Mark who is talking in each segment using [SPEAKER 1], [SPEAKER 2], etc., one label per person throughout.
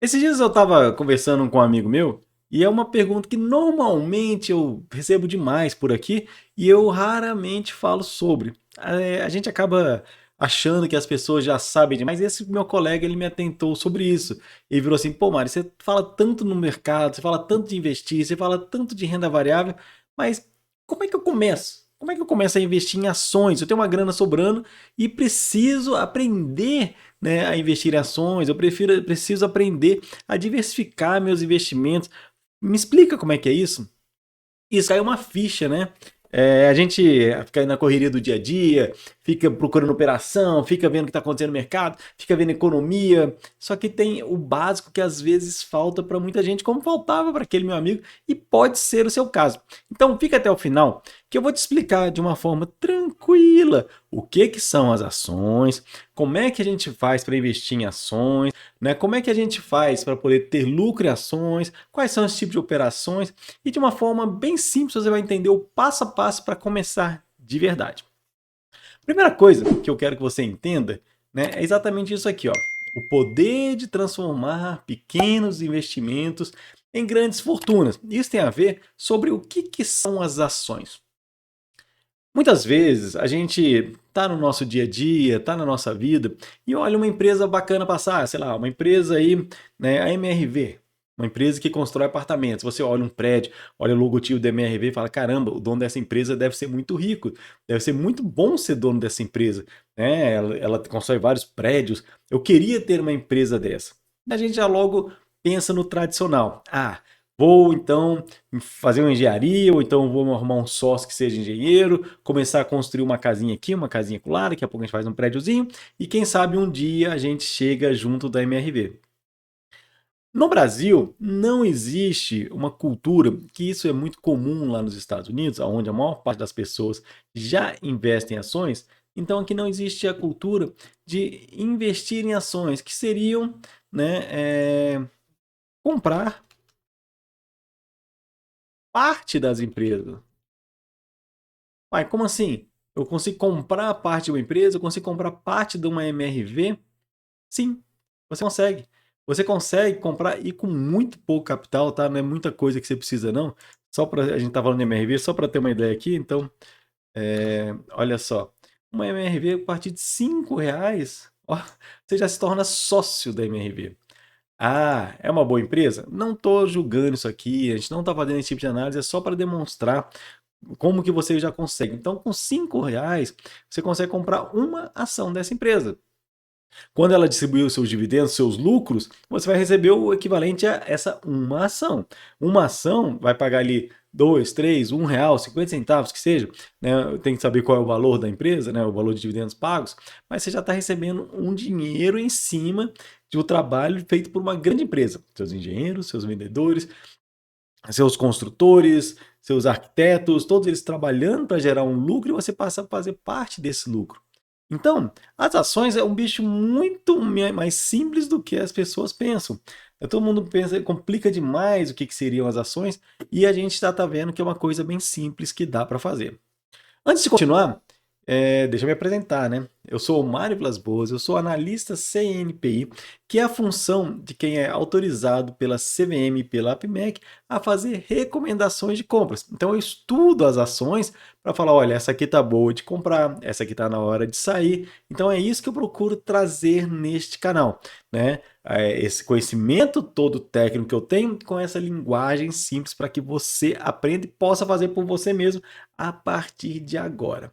[SPEAKER 1] Esses dias eu estava conversando com um amigo meu e é uma pergunta que normalmente eu recebo demais por aqui e eu raramente falo sobre. A gente acaba achando que as pessoas já sabem demais. Esse meu colega ele me atentou sobre isso e virou assim: pô, Mari, você fala tanto no mercado, você fala tanto de investir, você fala tanto de renda variável, mas como é que eu começo? Como é que eu começo a investir em ações? Eu tenho uma grana sobrando e preciso aprender, né, a investir em ações, preciso aprender a diversificar meus investimentos. Me explica como é que é isso? Isso cai uma ficha, né? A gente fica aí na correria do dia a dia, fica procurando operação, fica vendo o que está acontecendo no mercado, fica vendo economia. Só que tem o básico que às vezes falta para muita gente, como faltava para aquele meu amigo, e pode ser o seu caso. Então fica até o final, que eu vou te explicar de uma forma tranquila o que são as ações, como é que a gente faz para investir em ações, né? Como é que a gente faz para poder ter lucro em ações, quais são os tipos de operações e de uma forma bem simples você vai entender o passo a passo para começar de verdade. Primeira coisa que eu quero que você entenda, né, é exatamente isso aqui, ó. O poder de transformar pequenos investimentos em grandes fortunas. Isso tem a ver sobre o que são as ações. Muitas vezes a gente tá no nosso dia a dia, tá na nossa vida e olha uma empresa bacana passar, sei lá, uma empresa aí, né, a MRV, uma empresa que constrói apartamentos. Você olha um prédio, olha o logotipo da MRV e fala: caramba, o dono dessa empresa deve ser muito rico, deve ser muito bom ser dono dessa empresa, né? Ela constrói vários prédios. Eu queria ter uma empresa dessa. A gente já logo pensa no tradicional. Ah, vou então fazer uma engenharia, ou então vou arrumar um sócio que seja engenheiro, começar a construir uma casinha aqui, uma casinha acolá, daqui a pouco a gente faz um prédiozinho, e quem sabe um dia a gente chega junto da MRV. No Brasil, não existe uma cultura, que isso é muito comum lá nos Estados Unidos, onde a maior parte das pessoas já investem em ações, então aqui não existe a cultura de investir em ações, que seriam, né, comprar parte das empresas. Pai, como assim? Eu consigo comprar parte de uma empresa? Eu consigo comprar parte de uma MRV? Sim, você consegue. Você consegue comprar e com muito pouco capital, tá? Não é muita coisa que você precisa, não. Só para a gente tá falando de MRV, só para ter uma ideia aqui, então, olha só. Uma MRV a partir de R$ 5, ó, você já se torna sócio da MRV. Ah, é uma boa empresa? Não estou julgando isso aqui, a gente não está fazendo esse tipo de análise, é só para demonstrar como que você já consegue. Então, com R$ 5, você consegue comprar uma ação dessa empresa. Quando ela distribuir os seus dividendos, seus lucros, você vai receber o equivalente a essa uma ação. Uma ação vai pagar ali dois, três, R$ 1, 50 centavos, que seja, né? Tem que saber qual é o valor da empresa, né? O valor de dividendos pagos, mas você já está recebendo um dinheiro em cima de um trabalho feito por uma grande empresa. Seus engenheiros, seus vendedores, seus construtores, seus arquitetos, todos eles trabalhando para gerar um lucro e você passa a fazer parte desse lucro. Então, as ações é um bicho muito mais simples do que as pessoas pensam. Todo mundo pensa, complica demais o que seriam as ações e a gente já está vendo que é uma coisa bem simples que dá para fazer. Antes de continuar, deixa eu me apresentar, né? Eu sou o Mário Vilas Boas, eu sou analista CNPI, que é a função de quem é autorizado pela CVM e pela APMEC a fazer recomendações de compras. Então eu estudo as ações para falar, olha, essa aqui tá boa de comprar, essa aqui tá na hora de sair. Então é isso que eu procuro trazer neste canal, né? Esse conhecimento todo técnico que eu tenho com essa linguagem simples para que você aprenda e possa fazer por você mesmo a partir de agora,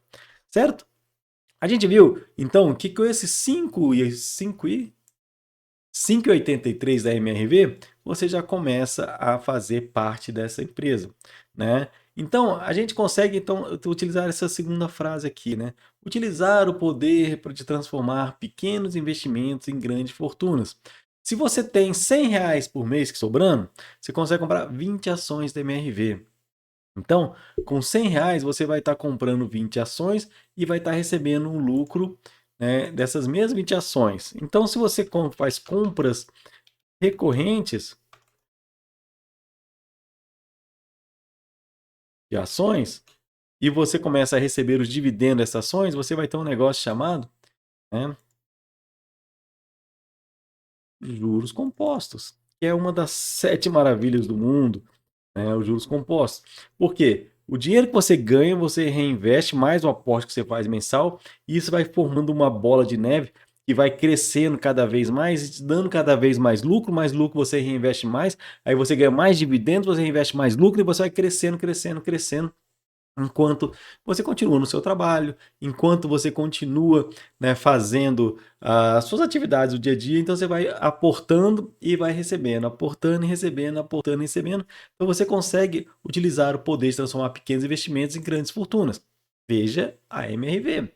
[SPEAKER 1] certo? A gente viu, então, que com esses 5,83 da MRV, você já começa a fazer parte dessa empresa, né? Então, a gente consegue então utilizar essa segunda frase aqui, né? Utilizar o poder de transformar pequenos investimentos em grandes fortunas. Se você tem R$ 100 por mês que sobrando, você consegue comprar 20 ações da MRV. Então, com R$ 100 você vai estar comprando 20 ações e vai estar recebendo um lucro, né, dessas mesmas 20 ações. Então, se você faz compras recorrentes de ações e você começa a receber os dividendos dessas ações, você vai ter um negócio chamado, né, Juros compostos, que é uma das 7 maravilhas do mundo, né? Os juros compostos. Por quê? O dinheiro que você ganha, você reinveste mais o aporte que você faz mensal, e isso vai formando uma bola de neve que vai crescendo cada vez mais, e te dando cada vez mais lucro você reinveste mais, aí você ganha mais dividendos, você reinveste mais lucro e você vai crescendo, crescendo, crescendo. Enquanto você continua no seu trabalho, enquanto você continua, né, fazendo as suas atividades do dia a dia, então você vai aportando e vai recebendo, aportando e recebendo, aportando e recebendo. Então você consegue utilizar o poder de transformar pequenos investimentos em grandes fortunas. Veja a MRV,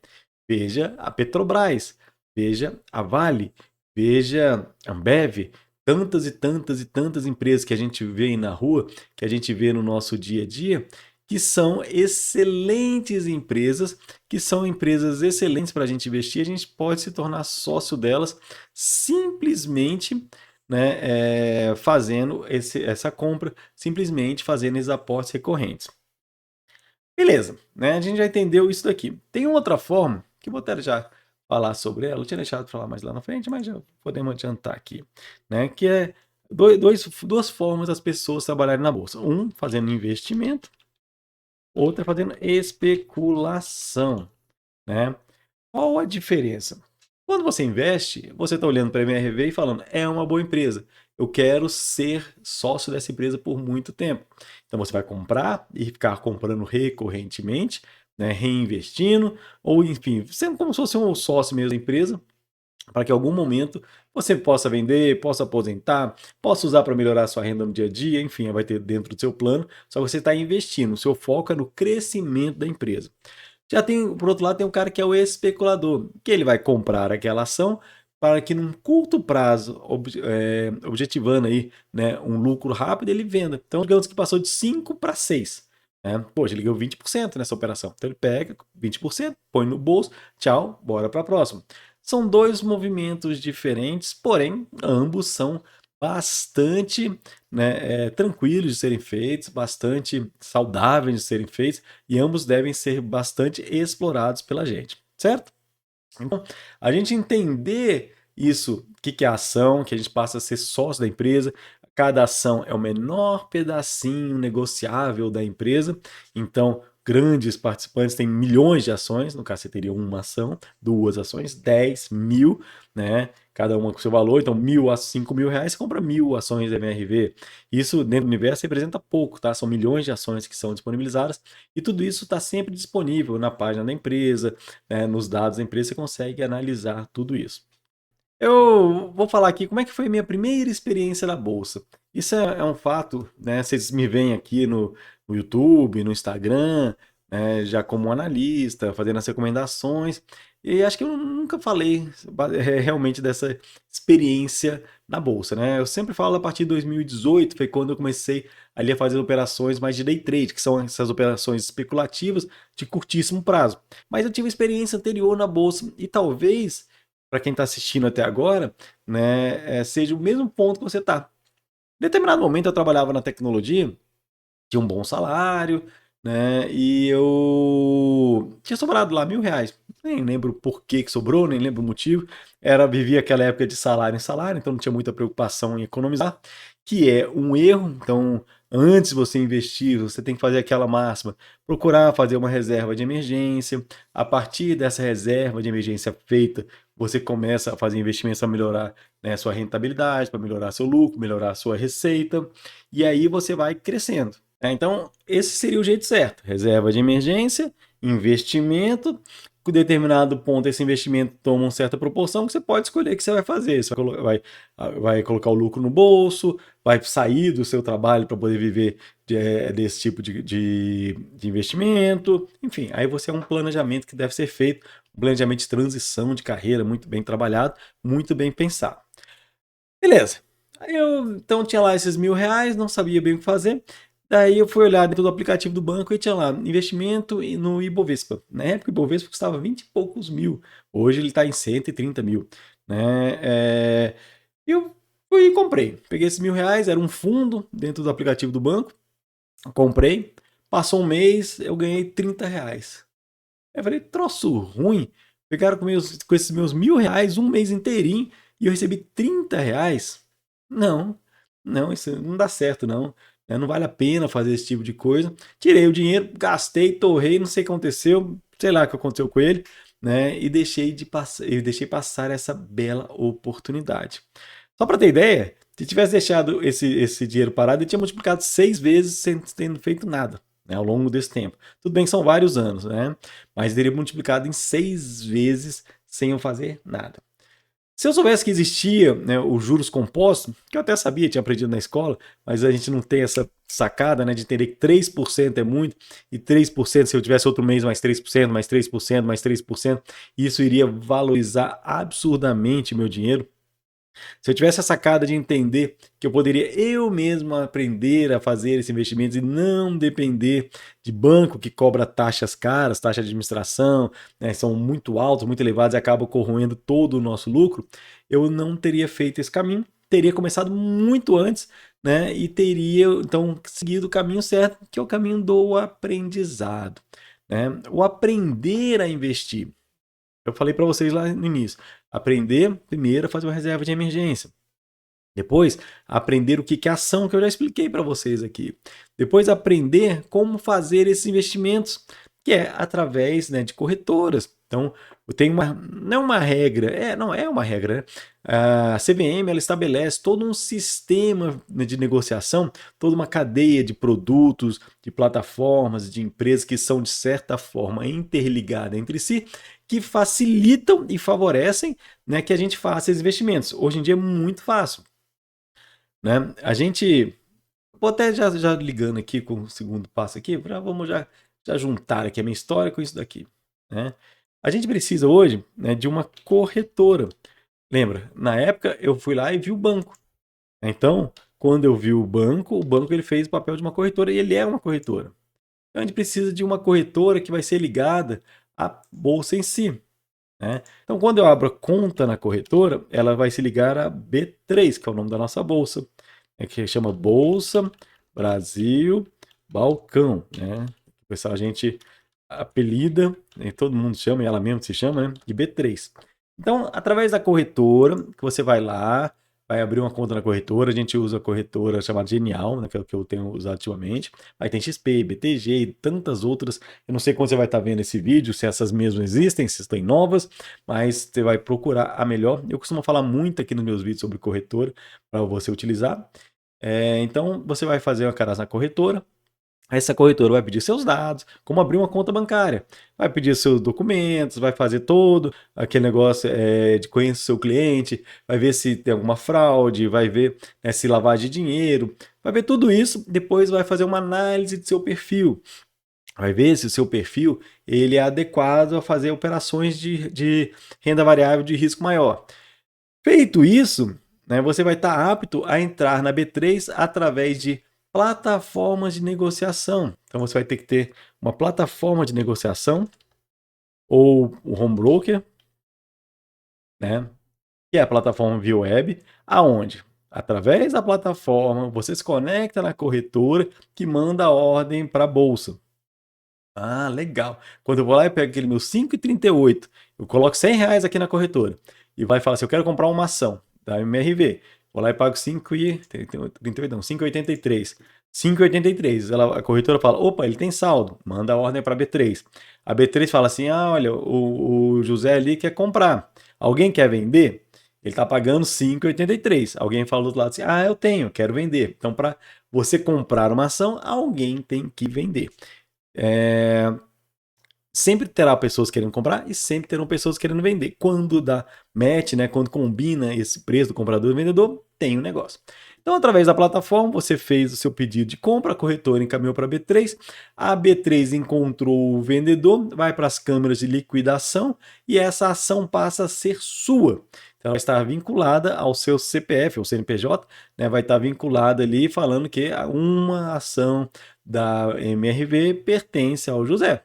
[SPEAKER 1] veja a Petrobras, veja a Vale, veja a Ambev, tantas e tantas e tantas empresas que a gente vê aí na rua, que a gente vê no nosso dia a dia, que são excelentes empresas, que são empresas excelentes para a gente investir, a gente pode se tornar sócio delas simplesmente, né, fazendo essa compra, simplesmente fazendo esses aportes recorrentes. Beleza, né? A gente já entendeu isso daqui. Tem outra forma, que eu vou até já falar sobre ela, eu tinha deixado de falar mais lá na frente, mas já podemos adiantar aqui, né? Que é duas formas das pessoas trabalharem na bolsa. Um, fazendo investimento, outra fazendo especulação, né? Qual a diferença? Quando você investe, você está olhando para a MRV e falando, é uma boa empresa. Eu quero ser sócio dessa empresa por muito tempo. Então você vai comprar e ficar comprando recorrentemente, né, reinvestindo, ou enfim, sendo como se fosse um sócio mesmo da empresa, para que em algum momento você possa vender, possa aposentar, possa usar para melhorar a sua renda no dia a dia, enfim, vai ter dentro do seu plano, só que você está investindo, o seu foco é no crescimento da empresa. Já tem, por outro lado, tem um cara que é o especulador, que ele vai comprar aquela ação para que num curto prazo, objetivando aí, né, um lucro rápido, ele venda. Então, digamos que passou de 5 para 6. Né? Poxa, ele ganhou 20% nessa operação. Então ele pega 20%, põe no bolso, tchau, bora para a próxima. São dois movimentos diferentes, porém ambos são bastante, né, tranquilos de serem feitos, bastante saudáveis de serem feitos, e ambos devem ser bastante explorados pela gente, certo? Então, a gente entender isso, o que é ação, que a gente passa a ser sócio da empresa, cada ação é o menor pedacinho negociável da empresa, então grandes participantes têm milhões de ações, no caso você teria uma ação, duas ações, 10 mil, né? Cada uma com seu valor, então 1.000 a 5 mil reais, você compra 1.000 ações da MRV. Isso dentro do universo representa pouco, tá? São milhões de ações que são disponibilizadas e tudo isso está sempre disponível na página da empresa, né, nos dados da empresa, você consegue analisar tudo isso. Eu vou falar aqui como é que foi a minha primeira experiência na bolsa. Isso é um fato, né? Vocês me veem aqui no YouTube, no Instagram, né, já como analista, fazendo as recomendações. E acho que eu nunca falei realmente dessa experiência na bolsa, né? Eu sempre falo a partir de 2018, foi quando eu comecei ali a fazer operações mais de day trade, que são essas operações especulativas de curtíssimo prazo. Mas eu tive experiência anterior na bolsa e talvez para quem está assistindo até agora, né, seja o mesmo ponto que você está. Em determinado momento eu trabalhava na tecnologia, tinha um bom salário, né, e eu tinha sobrado lá R$ 1.000. Nem lembro por que sobrou, nem lembro o motivo. Vivia aquela época de salário em salário, então não tinha muita preocupação em economizar, que é um erro. Então, antes de você investir, você tem que fazer aquela máxima, procurar fazer uma reserva de emergência. A partir dessa reserva de emergência feita, você começa a fazer investimentos para melhorar, né, sua rentabilidade, para melhorar seu lucro, melhorar sua receita, e aí você vai crescendo. Então, esse seria o jeito certo: reserva de emergência, investimento. Com determinado ponto, esse investimento toma uma certa proporção que você pode escolher o que você vai fazer. Você vai colocar o lucro no bolso, vai sair do seu trabalho para poder viver desse tipo de investimento. Enfim, aí você é um planejamento que deve ser feito, um planejamento de transição de carreira muito bem trabalhado, muito bem pensado. Beleza. Aí eu então tinha lá esses R$ 1.000, não sabia bem o que fazer. Daí eu fui olhar dentro do aplicativo do banco e tinha lá investimento no Ibovespa. Na época o Ibovespa custava 20 e poucos mil. Hoje ele está em 130 mil. Né? Eu fui e comprei. Peguei esses R$ 1.000, era um fundo dentro do aplicativo do banco. Comprei. Passou um mês, eu ganhei R$ 30. Eu falei, troço ruim. Pegaram com esses meus R$ 1.000 um mês inteirinho e eu recebi R$ 30, não, não, isso não dá certo, não. Não vale a pena fazer esse tipo de coisa. Tirei o dinheiro, gastei, torrei, não sei o que aconteceu, sei lá o que aconteceu com ele, né? E deixei passar essa bela oportunidade. Só para ter ideia, se tivesse deixado esse dinheiro parado, ele tinha multiplicado 6 vezes sem tendo feito nada, né, ao longo desse tempo. Tudo bem que são vários anos, né? Mas ele teria multiplicado em 6 vezes sem eu fazer nada. Se eu soubesse que existia, né, os juros compostos, que eu até sabia, tinha aprendido na escola, mas a gente não tem essa sacada, né, de entender que 3% é muito, e 3%, se eu tivesse outro mês, mais 3%, mais 3%, mais 3%, isso iria valorizar absurdamente meu dinheiro. Se eu tivesse a sacada de entender que eu poderia eu mesmo aprender a fazer esses investimentos e não depender de banco que cobra taxas caras, taxa de administração, né, são muito altos, muito elevados e acabam corroendo todo o nosso lucro, eu não teria feito esse caminho, teria começado muito antes, né, e teria então seguido o caminho certo, que é o caminho do aprendizado, né? O aprender a investir. Eu falei para vocês lá no início, aprender primeiro a fazer uma reserva de emergência. Depois, aprender o que é ação, que eu já expliquei para vocês aqui. Depois, aprender como fazer esses investimentos, que é através, né, de corretoras. Então, eu tenho não é uma regra, não é uma regra, né? A CVM ela estabelece todo um sistema, né, de negociação, toda uma cadeia de produtos, de plataformas, de empresas que são, de certa forma, interligadas entre si, que facilitam e favorecem, né, que a gente faça esses investimentos. Hoje em dia é muito fácil, né? A gente, vou até já ligando aqui com o segundo passo aqui, vamos já juntar aqui a minha história com isso daqui, né? A gente precisa hoje, né, de uma corretora. Lembra? Na época eu fui lá e vi o banco. Então, quando eu vi o banco ele fez o papel de uma corretora e ele é uma corretora. Então a gente precisa de uma corretora que vai ser ligada à bolsa em si, né? Então, quando eu abro a conta na corretora, ela vai se ligar a B3, que é o nome da nossa bolsa, que chama Bolsa Brasil Balcão, né? O pessoal a gente apelida, né, todo mundo chama, e ela mesmo se chama, né, de B3. Então, através da corretora, que você vai lá, vai abrir uma conta na corretora, a gente usa a corretora chamada Genial, né, que é o que eu tenho usado ultimamente. Aí tem XP, BTG e tantas outras. Eu não sei quando você vai estar vendo esse vídeo, se essas mesmas existem, se estão novas, mas você vai procurar a melhor. Eu costumo falar muito aqui nos meus vídeos sobre corretora para você utilizar. Então, você vai fazer uma cadastro na corretora. Essa corretora vai pedir seus dados, como abrir uma conta bancária. Vai pedir seus documentos, vai fazer todo aquele negócio de conhecer o seu cliente, vai ver se tem alguma fraude, vai ver, né, se lavagem de dinheiro, vai ver tudo isso, depois vai fazer uma análise do seu perfil. Vai ver se o seu perfil ele é adequado a fazer operações de renda variável de risco maior. Feito isso, né, você vai estar apto a entrar na B3 através de plataformas de negociação. Então você vai ter que ter uma plataforma de negociação ou o home broker, né, que é a plataforma via web, aonde através da plataforma você se conecta na corretora que manda a ordem para a bolsa. Ah, legal. Quando eu vou lá e pego aquele meu 5,38, eu coloco R$ 100 aqui na corretora e vai falar assim, eu quero comprar uma ação da MRV. Vou lá e pago 5,38, não, 5,83. 5,83. A corretora fala, opa, ele tem saldo, manda a ordem para a B3. A B3 fala assim, olha, o José ali quer comprar. Alguém quer vender? Ele está pagando 5,83. Alguém fala do outro lado assim, eu tenho, quero vender. Então, para você comprar uma ação, alguém tem que vender. Sempre terá pessoas querendo comprar e sempre terão pessoas querendo vender. Quando dá match, né, quando combina esse preço do comprador e do vendedor, tem um negócio. Então, através da plataforma, você fez o seu pedido de compra, a corretora encaminhou para a B3, a B3 encontrou o vendedor, vai para as câmeras de liquidação e essa ação passa a ser sua. Então, ela está vinculada ao seu CPF, ou CNPJ, né, vai estar vinculada ali falando que uma ação da MRV pertence ao José.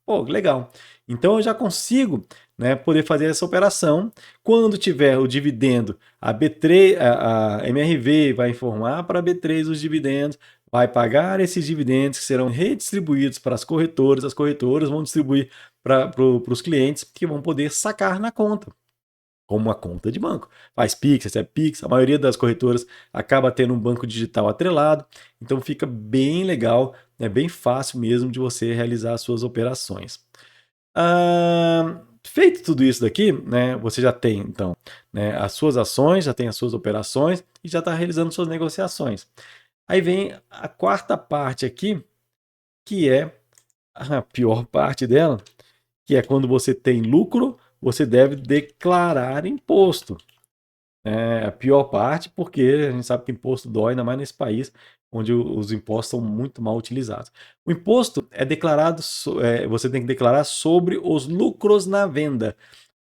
[SPEAKER 1] Pô, legal. Então eu já consigo, né, poder fazer essa operação. Quando tiver o dividendo, a B3, a MRV vai informar para a B3 os dividendos, vai pagar esses dividendos que serão redistribuídos para as corretoras vão distribuir para os clientes que vão poder sacar na conta. como uma conta de banco. Faz Pix, recebe Pix, a maioria das corretoras acaba tendo um banco digital atrelado, então fica bem legal, é bem fácil mesmo de você realizar as suas operações. Feito tudo isso daqui, né, você já tem, então, né, as suas ações, já tem as suas operações e já está realizando suas negociações. Aí vem a quarta parte aqui, que é a pior parte dela, que é quando você tem lucro, você deve declarar imposto. É a pior parte, porque a gente sabe que imposto dói, ainda mais nesse país onde os impostos são muito mal utilizados. O imposto é declarado, você tem que declarar sobre os lucros na venda.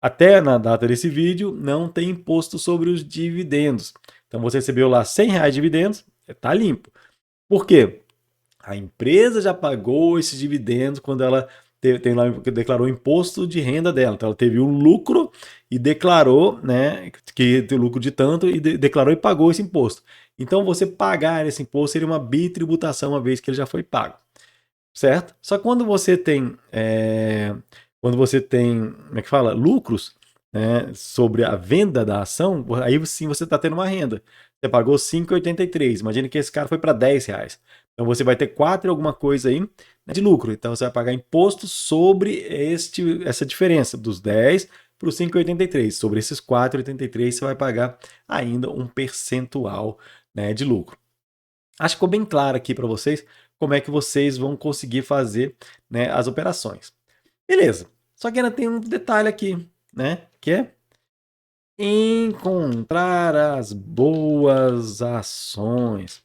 [SPEAKER 1] Até na data desse vídeo, não tem imposto sobre os dividendos. Então você recebeu lá R$ 100 de dividendos, está limpo. Por quê? A empresa já pagou esses dividendos quando ela tem lá, declarou o imposto de renda dela. Então ela teve um lucro e declarou, né, que tem lucro de tanto e declarou e pagou esse imposto. Então você pagar esse imposto seria uma bitributação, uma vez que ele já foi pago, certo? Só que quando você tem, como é que fala, lucros, né, sobre a venda da ação, aí sim você está tendo uma renda. Você pagou 5,83. Imagina que esse cara foi para R$ 10. Então você vai ter 4 alguma coisa aí, né, de lucro. Então você vai pagar imposto sobre essa diferença dos 10 para os 5,83. Sobre esses 4,83 você vai pagar ainda um percentual, né, de lucro. Acho que ficou bem claro aqui para vocês como é que vocês vão conseguir fazer, né, as operações. Beleza. Só que ainda tem um detalhe aqui, né, que é encontrar as boas ações.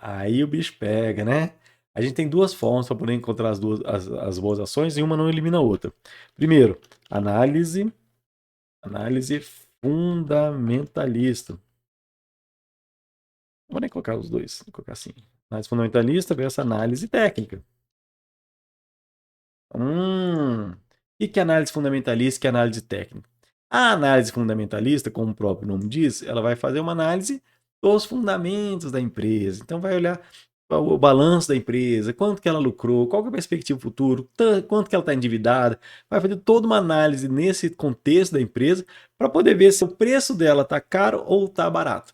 [SPEAKER 1] Aí o bicho pega, né? A gente tem duas formas para poder encontrar as boas ações e uma não elimina a outra. Primeiro, análise fundamentalista. Não vou nem colocar os dois, vou colocar assim. Análise fundamentalista versus análise técnica. O que é análise fundamentalista e que é análise técnica? A análise fundamentalista, como o próprio nome diz, ela vai fazer uma análise dos fundamentos da empresa. Então vai olhar o balanço da empresa, quanto que ela lucrou, qual que é a perspectiva futuro, quanto que ela está endividada. Vai fazer toda uma análise nesse contexto da empresa para poder ver se o preço dela está caro ou está barato.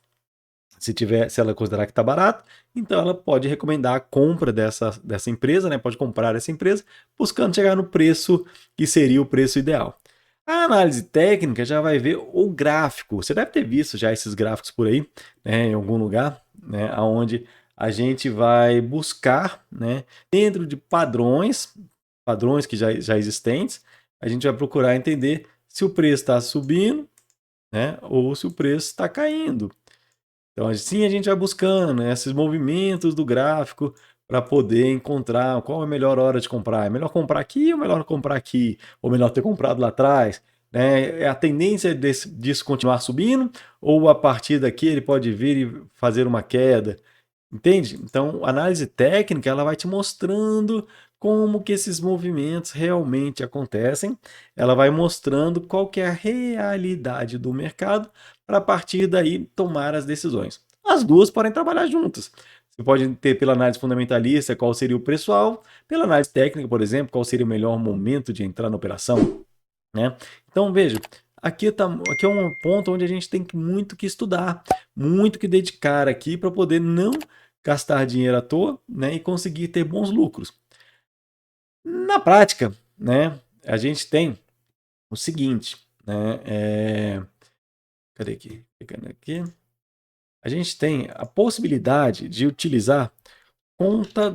[SPEAKER 1] Se ela considerar que está barato, então ela pode recomendar a compra dessa empresa, né? Pode comprar essa empresa, buscando chegar no preço que seria o preço ideal. A análise técnica já vai ver o gráfico. Você deve ter visto já esses gráficos por aí, né, em algum lugar, né, onde a gente vai buscar, né, dentro de padrões que já existentes, a gente vai procurar entender se o preço está subindo, né, ou se o preço está caindo. Então, assim a gente vai buscando, né, esses movimentos do gráfico para poder encontrar qual é a melhor hora de comprar. É melhor comprar aqui ou melhor comprar aqui? Ou melhor ter comprado lá atrás? Né? É a tendência disso continuar subindo ou a partir daqui ele pode vir e fazer uma queda? Entende? Então, a análise técnica ela vai te mostrando como que esses movimentos realmente acontecem. Ela vai mostrando qual que é a realidade do mercado para a partir daí tomar as decisões. As duas podem trabalhar juntas. Você pode ter pela análise fundamentalista qual seria o preço-alvo, pela análise técnica, por exemplo, qual seria o melhor momento de entrar na operação, né? Então, veja, aqui é um ponto onde a gente tem muito que estudar, muito que dedicar aqui para poder não gastar dinheiro à toa, né, e conseguir ter bons lucros. Na prática, né, a gente tem o seguinte, né, cadê aqui? Pegando aqui. A gente tem a possibilidade de utilizar conta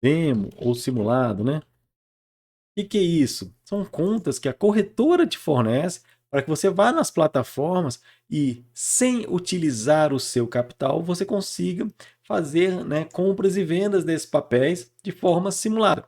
[SPEAKER 1] demo ou simulado, né? O que é isso? São contas que a corretora te fornece para que você vá nas plataformas e, sem utilizar o seu capital, você consiga fazer, né, compras e vendas desses papéis de forma simulada.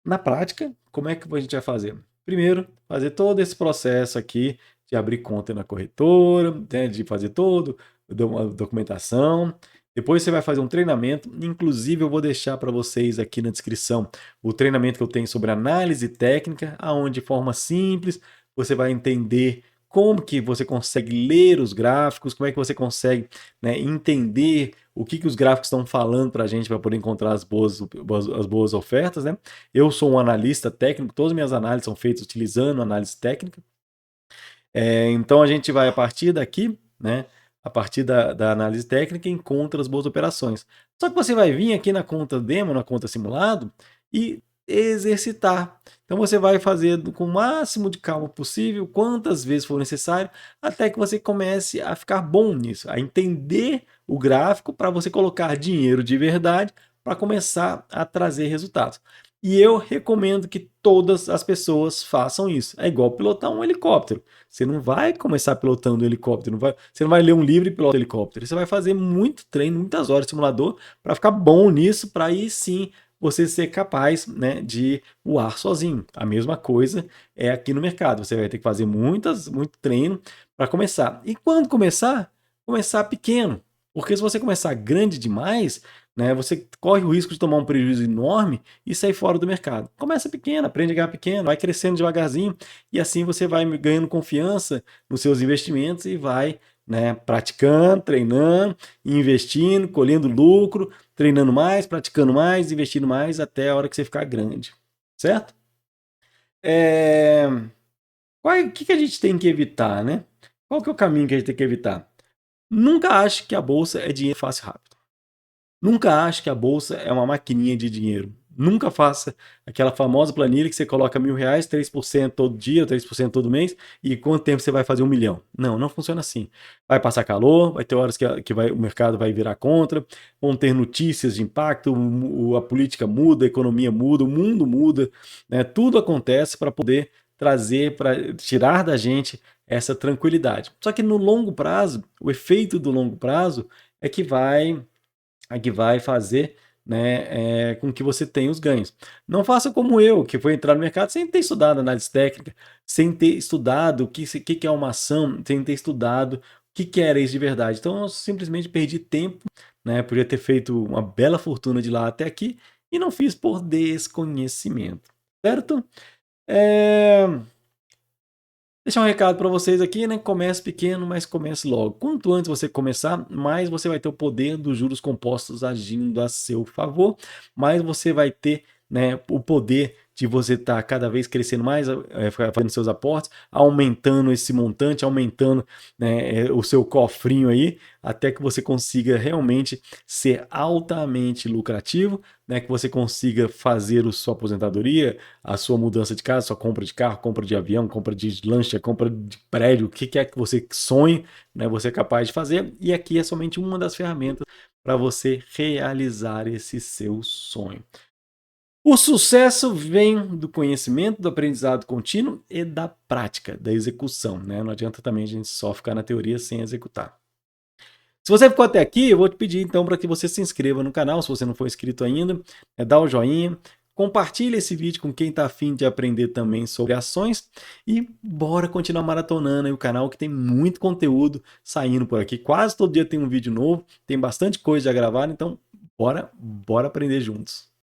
[SPEAKER 1] Na prática, como é que a gente vai fazer? Primeiro, fazer todo esse processo aqui de abrir conta na corretora, né, de fazer todo a documentação. Depois você vai fazer um treinamento. Inclusive, eu vou deixar para vocês aqui na descrição o treinamento que eu tenho sobre análise técnica, aonde de forma simples você vai entender como que você consegue ler os gráficos, como é que você consegue, né, entender o que os gráficos estão falando para a gente para poder encontrar as boas ofertas, né? Eu sou um analista técnico, todas as minhas análises são feitas utilizando análise técnica. Então a gente vai a partir daqui, né? A partir da análise técnica, encontra as boas operações. Só que você vai vir aqui na conta demo, na conta simulado, e exercitar. Então você vai fazer com o máximo de calma possível, quantas vezes for necessário, até que você comece a ficar bom nisso, a entender o gráfico para você colocar dinheiro de verdade para começar a trazer resultados. E eu recomendo que todas as pessoas façam isso. É igual pilotar um helicóptero. Você não vai começar pilotando um helicóptero, você não vai ler um livro e pilotar um helicóptero. Você vai fazer muito treino, muitas horas de simulador para ficar bom nisso, para aí sim você ser capaz, né, de voar sozinho. A mesma coisa é aqui no mercado. Você vai ter que fazer muito treino para começar. E quando começar? Começar pequeno. Porque se você começar grande demais, né, você corre o risco de tomar um prejuízo enorme e sair fora do mercado. Começa pequeno, aprende a ganhar pequeno, vai crescendo devagarzinho e assim você vai ganhando confiança nos seus investimentos e vai, né, praticando, treinando, investindo, colhendo lucro, treinando mais, praticando mais, investindo mais até a hora que você ficar grande, certo? É... O que a gente tem que evitar, né? Qual que é o caminho que a gente tem que evitar? Nunca ache que a bolsa é dinheiro fácil e rápido. Nunca ache que a bolsa é uma maquininha de dinheiro. Nunca faça aquela famosa planilha que você coloca R$ 1.000, 3% todo dia, 3% todo mês, e quanto tempo você vai fazer 1 milhão. Não, não funciona assim. Vai passar calor, vai ter horas que o mercado vai virar contra, vão ter notícias de impacto, a política muda, a economia muda, o mundo muda, né? Tudo acontece para poder trazer, para tirar da gente essa tranquilidade. Só que no longo prazo, o efeito do longo prazo é que vai fazer, né, com que você tenha os ganhos. Não faça como eu, que foi entrar no mercado sem ter estudado análise técnica, sem ter estudado o que é uma ação, sem ter estudado o que era isso de verdade. Então eu simplesmente perdi tempo, né, podia ter feito uma bela fortuna de lá até aqui e não fiz por desconhecimento, certo? É... Deixar um recado para vocês aqui, né? Comece pequeno, mas comece logo. Quanto antes você começar, mais você vai ter o poder dos juros compostos agindo a seu favor, mais você vai ter, né, o poder de você estar cada vez crescendo mais, fazendo seus aportes, aumentando esse montante, aumentando, né, o seu cofrinho aí, até que você consiga realmente ser altamente lucrativo, né, que você consiga fazer a sua aposentadoria, a sua mudança de casa, sua compra de carro, compra de avião, compra de lancha, compra de prédio, o que é que você sonhe, né, você é capaz de fazer. E aqui é somente uma das ferramentas para você realizar esse seu sonho. O sucesso vem do conhecimento, do aprendizado contínuo e da prática, da execução, né? Não adianta também a gente só ficar na teoria sem executar. Se você ficou até aqui, eu vou te pedir então para que você se inscreva no canal, se você não for inscrito ainda, dá o joinha, compartilha esse vídeo com quem está afim de aprender também sobre ações e bora continuar maratonando aí o canal que tem muito conteúdo saindo por aqui. Quase todo dia tem um vídeo novo, tem bastante coisa a gravar, então bora aprender juntos.